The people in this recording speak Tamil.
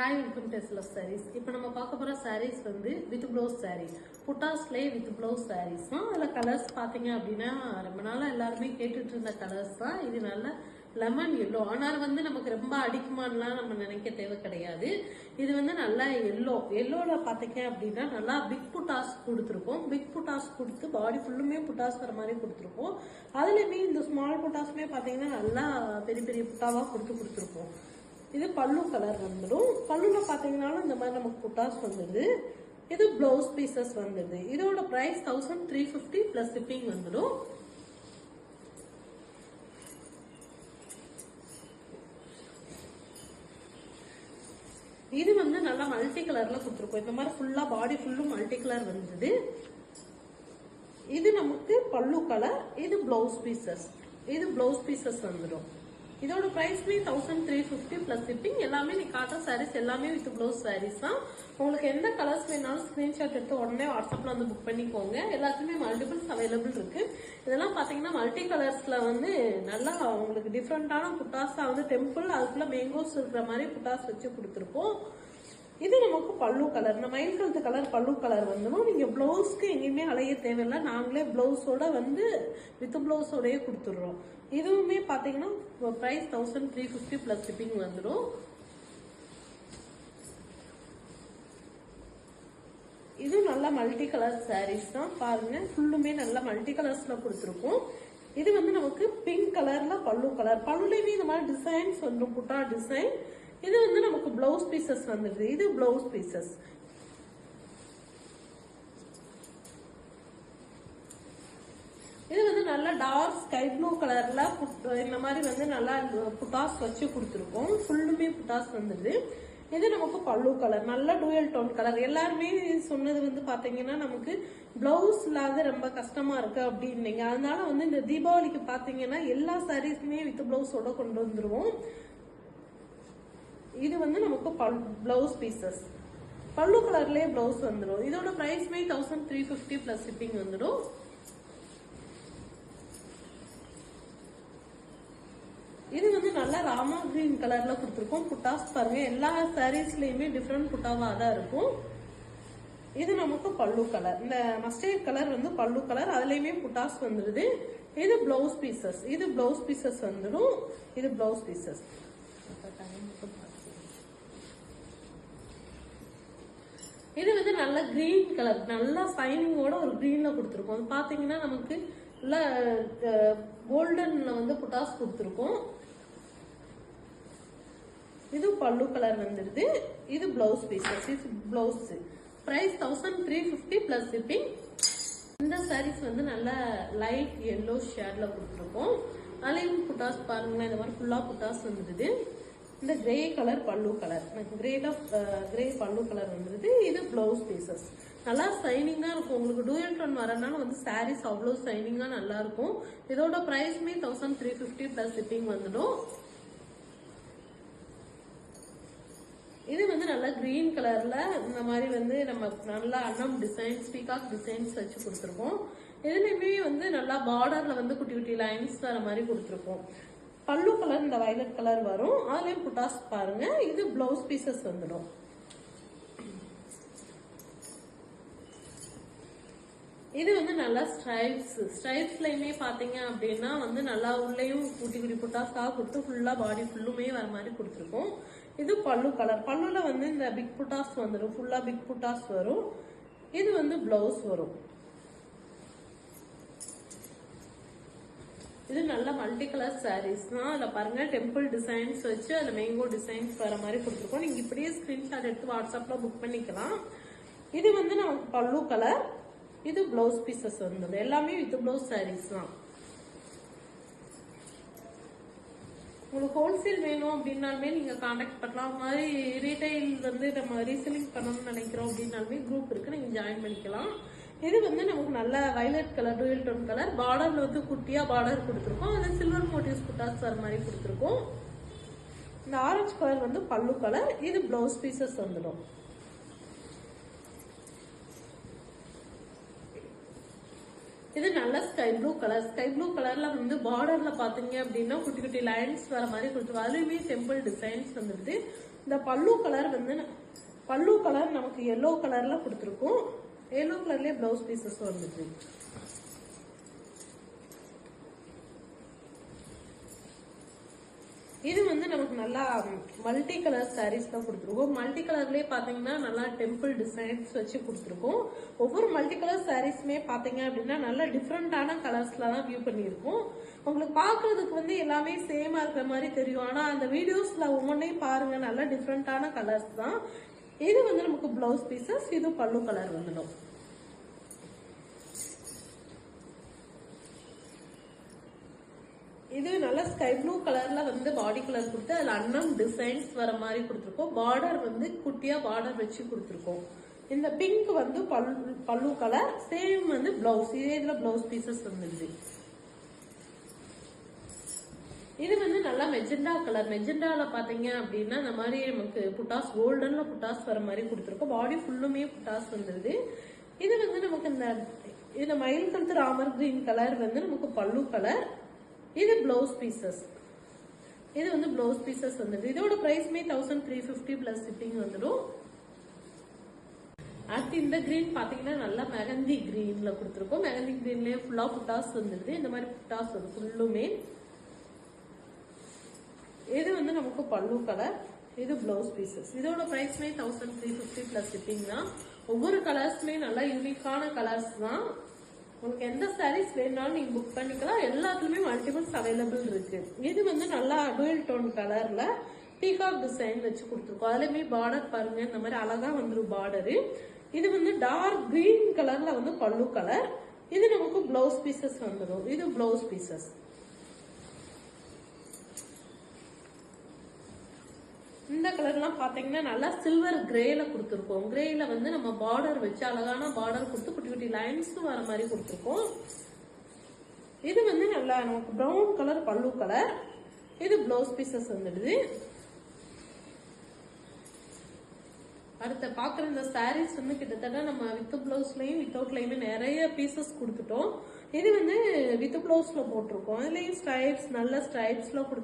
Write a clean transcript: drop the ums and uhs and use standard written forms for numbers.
Hi, welcome to SLF Sarees. இப்போ நம்ம பார்க்க போற sarees வந்து with blouse sarees. புட்டாஸ்லே with blouse sarees. அதுல கலர்ஸ் பாத்தீங்க அப்படின்னா ரொம்ப நாளா எல்லாருமே கேட்டுட்டு இருந்த கலர்ஸ் தான். இது நல்ல லெமன் எல்லோ. ஆனால் வந்து நமக்கு ரொம்ப அடிக்குமான்லாம் நம்ம நினைக்க தேவை கிடையாது. இது வந்து நல்லா எல்லோல பாத்தீங்க அப்படின்னா நல்லா பிக் புட்டாஸ் கொடுத்துருக்கோம். பிக் புட்டாஸ் கொடுத்து பாடி ஃபுல்லுமே புட்டாஸ் வர மாதிரி கொடுத்துருக்கோம். அதுலயுமே இந்த ஸ்மால் புட்டாஸுமே பாத்தீங்கன்னா நல்லா பெரிய பெரிய புட்டாவா கொடுத்துருக்கோம். இது பல்லு கலர் வந்துடும். பல்லுல பாத்தீங்கன்னாலும் இந்த மாதிரி நமக்கு புட்டாஸ் வந்துடுது. இது பிளவுஸ் பீசஸ் வந்துடுது. இதோட பிரைஸ் 1350 பிளஸ் ஷிப்பிங் வந்துடும். இது வந்து நல்லா மல்டி கலர்ல கொடுத்துருக்கோம். இந்த மாதிரி ஃபுல்லா பாடி ஃபுல்லும் மல்டி கலர் வந்துடுது. இது நமக்கு பல்லு கலர். இது பிளவுஸ் பீசஸ். இது பிளவுஸ் பீசஸ் வந்துடும். இதோட பிரைஸ்மே 1350 பிளஸ் ஷிப்பிங். எல்லாமே நீ காட்டுற சாரீஸ் எல்லாமே வித் பிளவுஸ் சாரீஸ் தான். உங்களுக்கு எந்த கலர்ஸ் வேணாலும் ஸ்கிரீன்ஷாட் எடுத்து உடனே வாட்ஸ்அப்ல வந்து புக் பண்ணிக்கோங்க. எல்லாத்துக்குமே மல்டிபிள்ஸ் அவைலபிள் இருக்கு. இதெல்லாம் பாத்தீங்கன்னா மல்டி கலர்ஸ்ல வந்து நல்லா உங்களுக்கு டிஃப்ரெண்டான புட்டாஸா வந்து டெம்பிள் அதுக்குள்ள மேங்கோஸ் இருக்கிற மாதிரி புட்டாஸ் வச்சு கொடுத்துருப்போம். இது நமக்கு பல்லு கலர். இந்த மயில் கழுத்து கலர் பல்லு கலர் வந்துடும். நீங்க பிளவுஸ்க்கு எங்கேயுமே அலைய தேவையில்லை. நாங்களே பிளவுஸோட வந்து வித் பிளவுஸோடய கொடுத்துடுறோம். இதுவுமே பாத்தீங்கன்னா பிரைஸ் 1350 பிளஸ் ஷிப்பிங் வந்துடும். இது நல்ல மல்டி கலர் சாரீஸ் தான். பாருங்க ஃபுல்லுமே நல்ல மல்டி கலர்ஸ்ல கொடுத்துருக்கோம். இது வந்து நமக்கு பிங்க் கலர்ல பல்லு கலர். பல்லுலயுமே இந்த மாதிரி டிசைன்ஸ் வந்துடும். புட்டா டிசைன். இது வந்து நமக்கு பிளவுஸ் பீசஸ் வந்துடுது. இது பிளவுஸ் பீசஸ். இது வந்து நல்ல டார்க் ஸ்கை ப்ளூ கலர்ல இந்த மாதிரி வந்து நல்லா புட்டாஸ் வச்சு கொடுத்துருக்கோம். ஃபுல்லுமே புட்டாஸ் வந்துடுது. இது நமக்கு பல்லு கலர். நல்ல டூயல் டோன் கலர். எல்லாருமே சொன்னது வந்து பாத்தீங்கன்னா நமக்கு பிளவுஸ் இல்லாத ரொம்ப கஷ்டமா இருக்கு அப்படின்னீங்க. அதனால வந்து இந்த தீபாவளிக்கு பாத்தீங்கன்னா எல்லா சாரீஸுமே வித் பிளவுஸோட கொண்டு வந்துருவோம். இது வந்து நமக்கு பிளவுஸ் பீசஸ். பல்லு கலர்லயே பிளவுஸ் வந்துடும். இதோட பிரைஸ்மே 1350 பிளஸ் ஷிப்பிங் வந்துடும். இது வந்து நல்லா ராமா கிரீன் கலர்ல கொடுத்துருக்கோம். புட்டாஸ் பாருங்க எல்லா சாரீஸ்லயுமே டிஃப்ரெண்ட் புட்டாவா தான் இருக்கும். இது நமக்கு பல்லு கலர். இந்த மஸ்டர்ட் கலர் வந்து பல்லு கலர். அதுலயுமே புட்டாஸ் வந்துடுது. இது பிளவுஸ் பீசஸ். இது பிளவுஸ் பீசஸ் வந்துடும். இது பிளவுஸ் பீசஸ். இது வந்து நல்ல கிரீன் கலர். நல்லா சைனிங்கோட ஒரு கிரீன்ல கொடுத்துருக்கோம். பாத்தீங்கன்னா நமக்கு நல்ல கோல்டன்ல வந்து புட்டாஸ் கொடுத்துருக்கோம். இது பல்லு கலர் வந்துடுது. இது பிளவுஸ் பீசஸ். இது பிளவுஸ். Price 1350 plus shipping. இந்த சாரீஸ் வந்து நல்ல லைட் எல்லோ ஷேட்ல கொடுத்துருக்கோம். அதுலயும் புட்டாஸ் பாருங்களேன். இந்த மாதிரி ஃபுல்லா புட்டாஸ் வந்துடுது. இந்த கிரே கலர் பல்லு கலர். கிரே பல்லு கலர் வந்துடுது. இது பிளவுஸ் பீசஸ். நல்லா சைனிங்கா இருக்கும். உங்களுக்கு டூயல் டோன் வரனால வந்து சாரீஸ் அவ்வளவு சைனிங்கா நல்லா இருக்கும். இதோட பிரைஸ்மே 1350 பிளஸ் ஷிப்பிங் வந்துடும். இது வந்து நல்லா கிரீன் கலர்ல இந்த மாதிரி வந்து நம்ம நல்லா அன்னம் டிசைன்ஸ் பீகாக் டிசைன்ஸ் வச்சு கொடுத்துருக்கோம். இதுலயுமே வந்து நல்லா பார்டர்ல வந்து குட்டி குட்டி லைன்ஸ் வர மாதிரி கொடுத்துருக்கோம். பல்லு கலர் இந்த வயலட் கலர் வரும். அதுலயும் புட்டாஸ் பாருங்க. இது பிளவுஸ் பீசஸ் வந்துடும். இது வந்து நல்லா ஸ்ட்ரைப்ஸ்லயுமே பாத்தீங்க அப்படின்னா வந்து நல்லா உள்ளேயும் குட்டி குட்டி புட்டாஸாக கொடுத்து ஃபுல்லா பாடி ஃபுல்லுமே வர மாதிரி கொடுத்துருக்கோம். இது பல்லு கலர். பல்லுல வந்து இந்த பிக் புட்டாஸ் வந்துடும். ஃபுல்லா பிக் புட்டாஸ் வரும். இது வந்து பிளவுஸ் வரும். இது நல்ல மல்டி கலர் சாரீஸ் தான். அதுல பாருங்க டெம்பிள் டிசைன்ஸ் வச்சு அதுல மேங்கோ டிசைன்ஸ் வர மாதிரி கொடுத்துருக்கோம். நீங்க இப்படியே ஸ்கிரீன்ஷாட் எடுத்து வாட்ஸ்அப்ல புக் பண்ணிக்கலாம். இது வந்து நமக்கு பல்லு கலர். இது பிளவுஸ் பீசஸ் வந்தது. எல்லாமே வித் பிளவுஸ் சாரீஸ் தான். உங்களுக்கு ஹோல்சேல் வேணும் அப்படின்னாலுமே நீங்க கான்டாக்ட் பண்ணலாம். மாதிரி ரீட்டைல் வந்து நம்ம ரீசெல்லிங் பண்ணணும்னு நினைக்கிறோம் அப்படின்னாலுமே குரூப் இருக்கு. நீங்க ஜாயின் பண்ணிக்கலாம். இது வந்து நமக்கு நல்ல violet colour dual tone colour. பார்டர்ல வந்து குட்டியா பார்டர் கொடுத்துருக்கோம். அது சில்வர் மோட்டிவ்ஸ் புட்டாஸ் வர மாதிரி கொடுத்துருக்கோம். இந்த ஆரஞ்சு கலர் வந்து பல்லு கலர். இது பிளவுஸ் பீசஸ் வந்துடும். இது நல்ல sky blue colour. Sky blue கலர்ல வந்து பார்டர்ல பாத்தீங்க அப்படின்னா குட்டி குட்டி லைன்ஸ் வர மாதிரி கொடுத்துருக்கோம். அதுலயுமே டெம்பிள் டிசைன்ஸ் வந்துருது. இந்த பல்லு கலர் வந்து பல்லு கலர் நமக்கு எல்லோ கலர்ல கொடுத்துருக்கோம். எல்லோ கலர்லயே பிளவுஸ் பீசஸ் வந்துருது. இது வந்து நமக்கு நல்லா மல்டி கலர் சாரீஸ் தான் கொடுத்துருக்கோம். மல்டி கலர்லயே பாத்தீங்கன்னா நல்லா டெம்பிள் டிசைன்ஸ் வச்சு கொடுத்துருக்கோம். ஒவ்வொரு மல்டி கலர் சாரீஸுமே பாத்தீங்க அப்படின்னா நல்லா டிஃப்ரெண்டான கலர்ஸ்ல தான் வியூ பண்ணியிருக்கோம். உங்களுக்கு பாக்குறதுக்கு வந்து எல்லாமே சேமா இருக்கிற மாதிரி தெரியும். ஆனா அந்த வீடியோஸ்ல ஒவ்வொன்றையும் பாருங்க, நல்லா டிஃப்ரெண்டான கலர்ஸ் தான். இது வந்து நமக்கு பிளவுஸ் பீசஸ். இது பல்லு கலர் வந்துடும். இது நல்ல ஸ்கை ப்ளூ கலர்ல வந்து பாடி கலர் கொடுத்து அதுல அன்னம் டிசைன்ஸ் வர மாதிரி கொடுத்துருக்கோம். பார்டர் வந்து குட்டியா பார்டர் வச்சு கொடுத்துருக்கோம். இந்த பிங்க் வந்து பல்லு கலர், சேம் வந்து பிளவுஸ். இதே இதுல பிளவுஸ் பீசஸ் வந்துருது. இது வந்து நல்லா மெஜெண்டா கலர். மெஜெண்டால பாத்தீங்க அப்படின்னா இந்த மாதிரி நமக்கு புட்டாஸ், கோல்டன்ல புட்டாஸ் வர மாதிரி கொடுத்துருக்கோம். பாடி ஃபுல்லுமே புட்டாஸ் வந்துருது. இது வந்து நமக்கு இந்த மயில் கழுத்து ராமர் கிரீன் கலர் வந்து நமக்கு பல்லு கலர். இது பிளவுஸ் பீசஸ். இது வந்து பிளவுஸ் பீசஸ் வந்துடுது. இதோட பிரைஸ்மே 1350 பிளஸ் ஷிப்பிங் வந்துடும். அடுத்து இந்த கிரீன் பாத்தீங்கன்னா நல்லா மெகந்தி கிரீன்ல கொடுத்துருக்கோம். மெகந்தி கிரீன்லயே ஃபுல்லா புட்டாஸ் வந்துடுது. இந்த மாதிரி புட்டாஸ் வந்து ஃபுல்லுமே. இது வந்து நமக்கு பல்லு கலர். இது பிளவுஸ் பீசஸ். இதோட பிரைஸ்மே 1350 பிளஸ் ஷிப்பிங் தான். ஒவ்வொரு கலர்ஸுமே நல்லா யூனிக்கான கலர்ஸ் தான். உங்களுக்கு எந்த சாரீஸ் வேணாலும் நீங்க புக் பண்ணிக்கலாம். எல்லாத்துலயுமே மல்டிபிள்ஸ் அவைலபிள் இருக்கு. இது வந்து நல்லா டூயல் டோன் கலர்ல பீகாக் டிசைன் வச்சு கொடுத்துருக்கோம். அதுலயுமே பார்டர் பாருங்க, இந்த மாதிரி அழகா வந்துடும் பார்டரு. இது வந்து டார்க் கிரீன் கலர்ல வந்து பல்லு கலர். இது நமக்கு பிளவுஸ் பீசஸ் வந்துடும். இது பிளவுஸ் பீசஸ். இந்த கலர்லாம் பாத்தீங்கன்னா நல்லா சில்வர் கிரேல கொடுத்துருக்கோம். கிரேல வந்து நம்ம பார்டர் வச்சு அழகான பார்டர் கொடுத்து குட்டி குட்டி லைன்ஸும் வர மாதிரி கொடுத்துருக்கோம். இது வந்து நல்லா நமக்கு ப்ரௌன் கலர் பல்லு கலர். இது பிளவுஸ் பீசஸ் வந்துடுது. அடுத்த பாக்குற இந்த சாரீஸ் வந்து கிட்டத்தட்ட நம்ம வித் பிளவுஸ்லயும் வித்தவுட்லயுமே நிறைய பீசஸ் கொடுத்துட்டோம். இது வந்து வித் பிளவுஸ்ல போட்டிருக்கோம். இதுலயும் ஸ்ட்ரைப்ஸ், நல்ல ஸ்ட்ரைப்ஸ்ல கொடுத்து